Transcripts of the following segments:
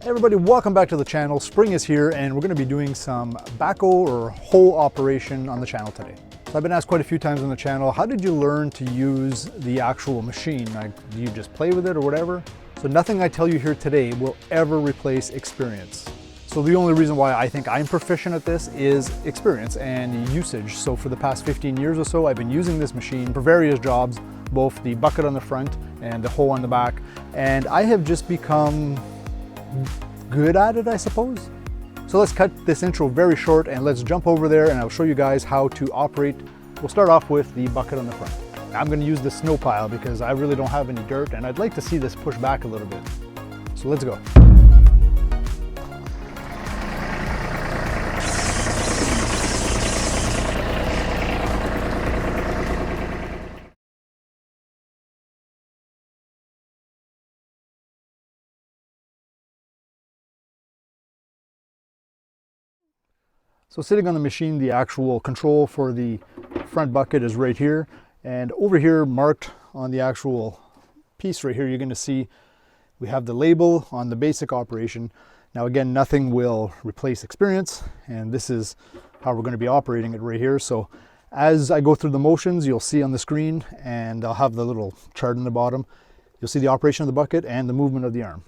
Hey everybody, welcome back to the channel. Spring is here and we're going to be doing some backhoe or hoe operation on the channel today. So I've been asked quite a few times on the channel, how did you learn to use the actual machine? Like, do you just play with it or whatever? So nothing I tell you here today will ever replace experience. So the only reason why I think I'm proficient at this is experience and usage. So for the past 15 years or so, I've been using this machine for various jobs, both the bucket on the front and the hoe on the back. And I have just become good at it, I suppose. So let's cut this intro very short and let's jump over there and I'll show you guys how to operate. We'll start off with the bucket on the front. I'm going to use the snow pile because I really don't have any dirt and I'd like to see this push back a little bit. So let's go. So sitting on the machine, the actual control for the front bucket is right here. And over here, marked on the actual piece right here, you're going to see we have the label on the basic operation. Now again, nothing will replace experience, and this is how we're going to be operating it right here. So as I go through the motions, you'll see on the screen, and I'll have the little chart in the bottom. You'll see the operation of the bucket and the movement of the arm.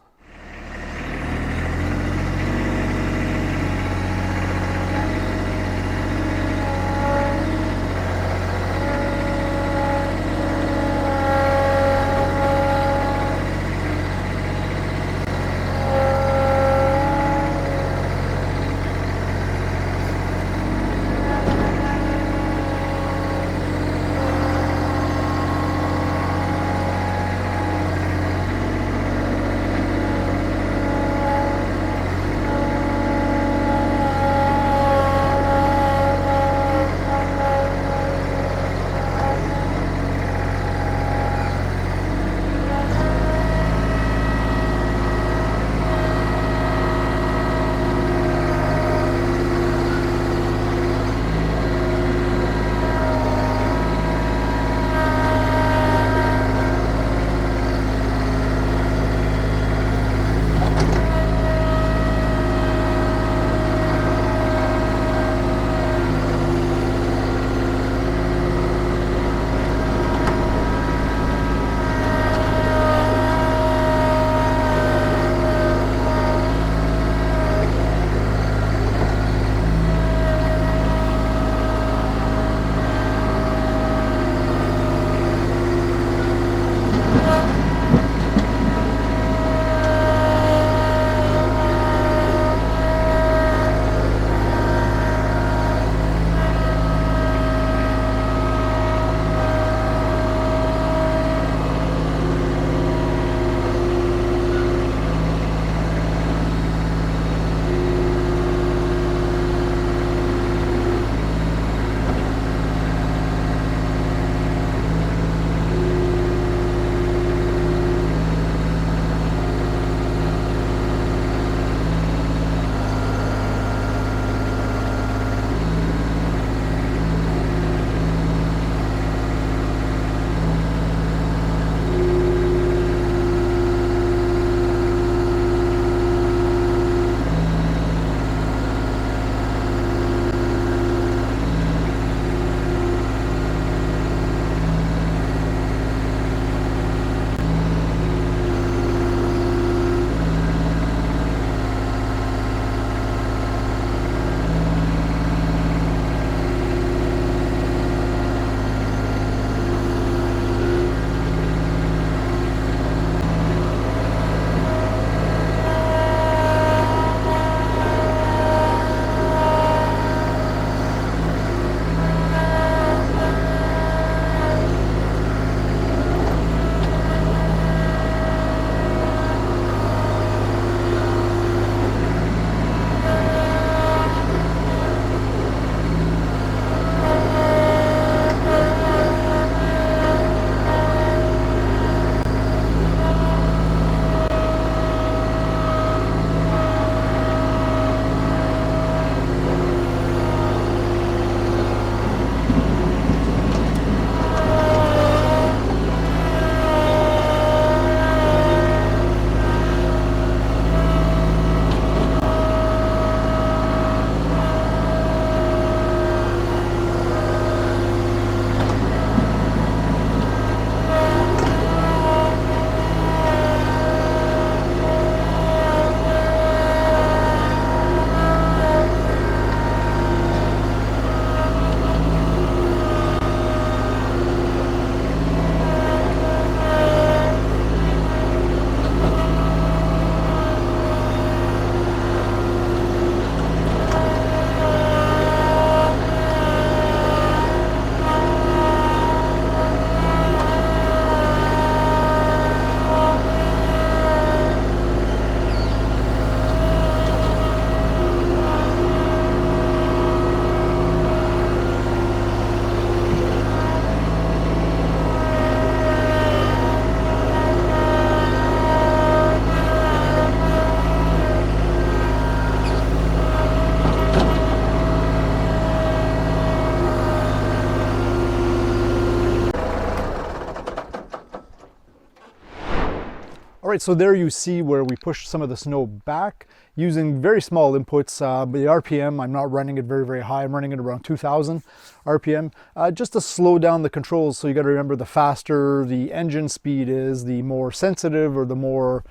All right, so there you see where we push some of the snow back using very small inputs. But the RPM, I'm not running it very, very high. I'm running it around 2,000 RPM, just to slow down the controls. So you got to remember, the faster the engine speed is, the more sensitive or the more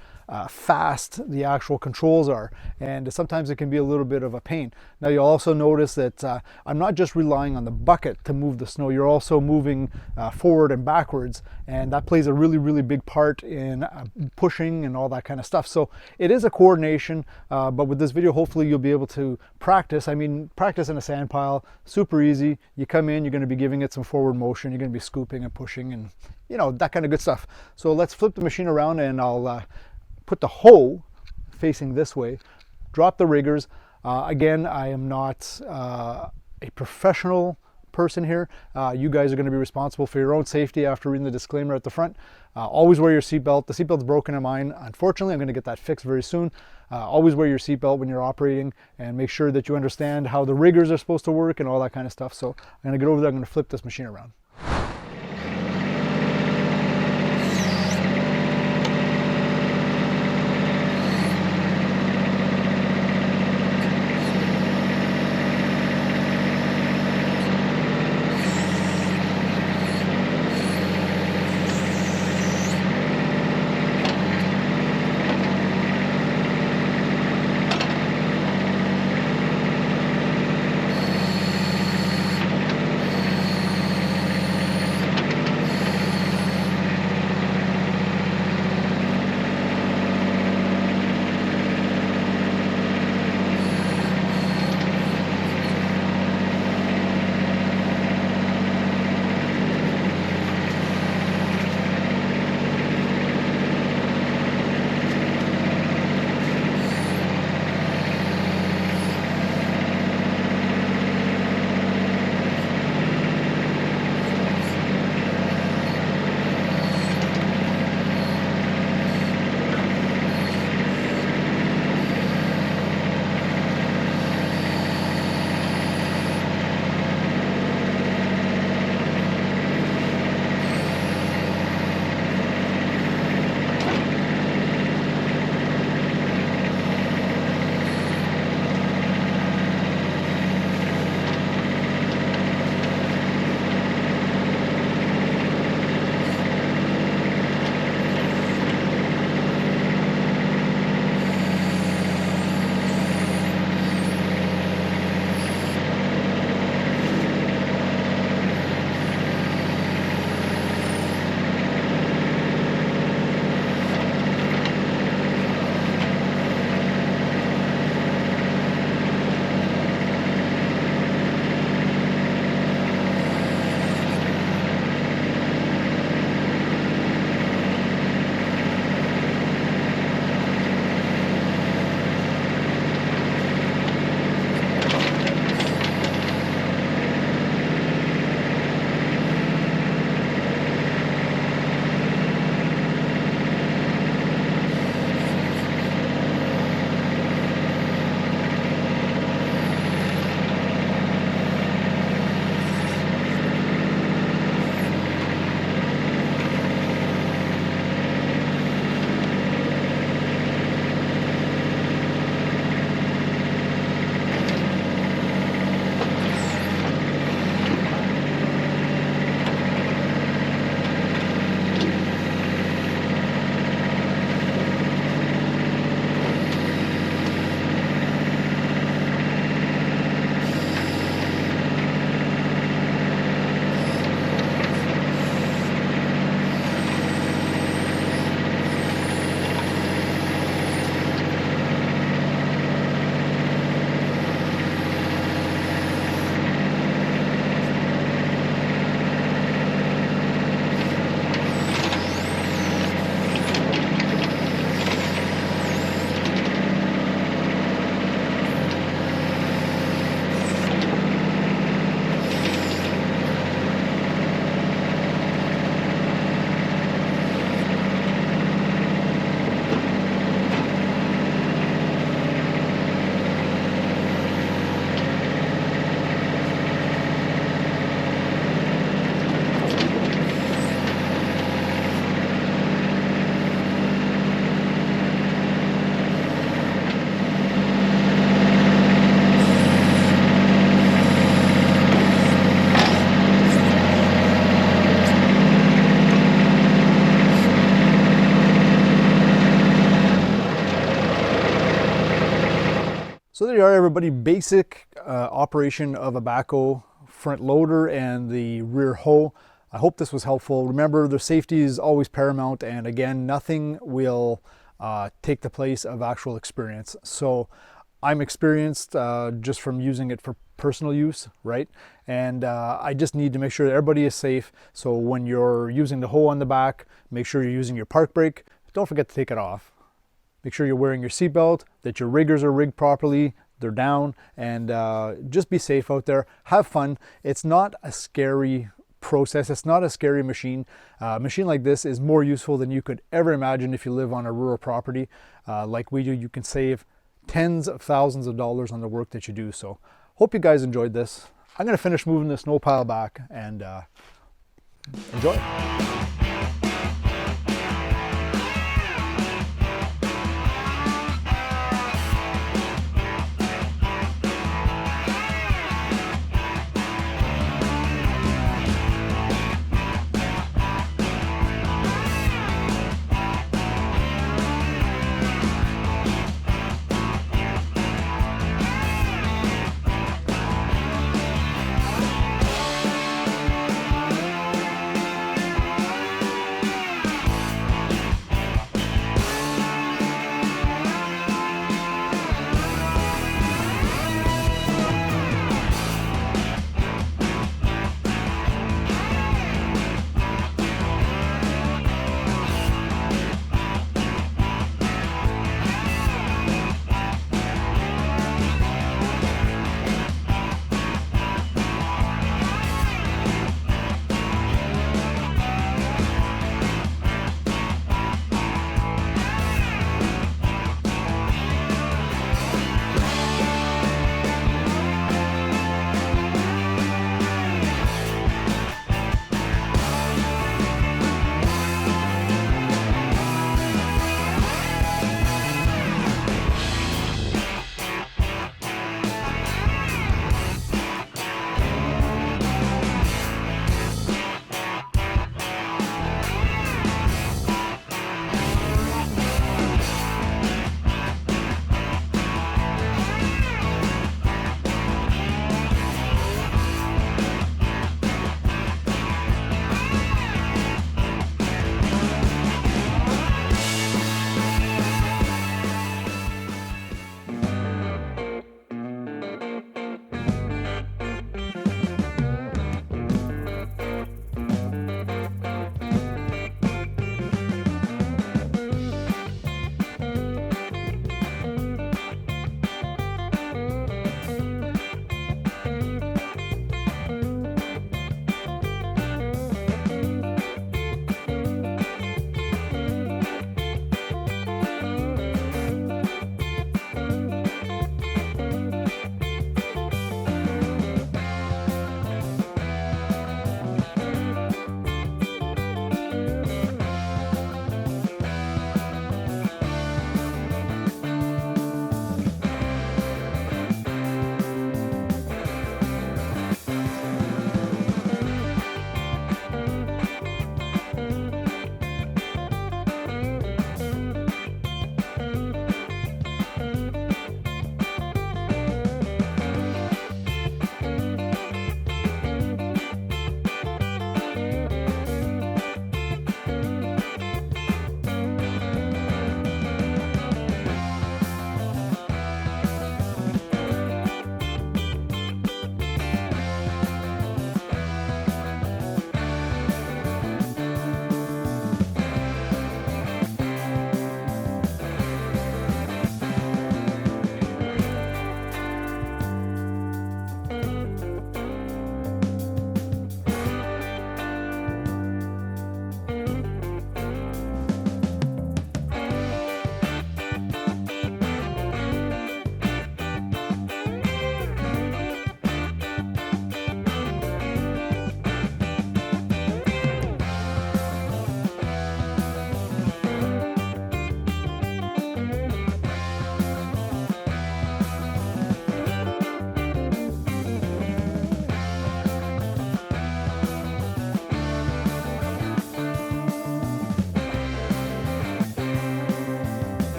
fast the actual controls are, and sometimes it can be a little bit of a pain. Now you'll also notice that I'm not just relying on the bucket to move the snow, you're also moving forward and backwards, and that plays a really, really big part in pushing and all that kind of stuff. So it is a coordination, but with this video hopefully you'll be able to practice. I mean, practice in a sand pile, super easy. You come in, you're going to be giving it some forward motion, you're going to be scooping and pushing and, you know, that kind of good stuff. So let's flip the machine around and I'll put the hoe facing this way, drop the riggers. Again, I am not a professional person here. You guys are going to be responsible for your own safety after reading the disclaimer at the front. Always wear your seatbelt. The seatbelt's broken in mine. Unfortunately, I'm going to get that fixed very soon. Always wear your seatbelt when you're operating, and make sure that you understand how the riggers are supposed to work and all that kind of stuff. So I'm going to get over there. I'm going to flip this machine around. So there you are, everybody. Basic operation of a backhoe, front loader and the rear hoe. I hope this was helpful. Remember, the safety is always paramount, and again, nothing will take the place of actual experience. So I'm experienced just from using it for personal use, right? And I just need to make sure that everybody is safe. So when you're using the hoe on the back, make sure you're using your park brake. Don't forget to take it off. Make sure you're wearing your seatbelt, that your riggers are rigged properly, they're down, and just be safe out there. Have fun. It's not a scary process. It's not a scary machine. A machine like this is more useful than you could ever imagine if you live on a rural property like we do. You can save tens of thousands of dollars on the work that you do. So hope you guys enjoyed this. I'm going to finish moving the snow pile back and enjoy.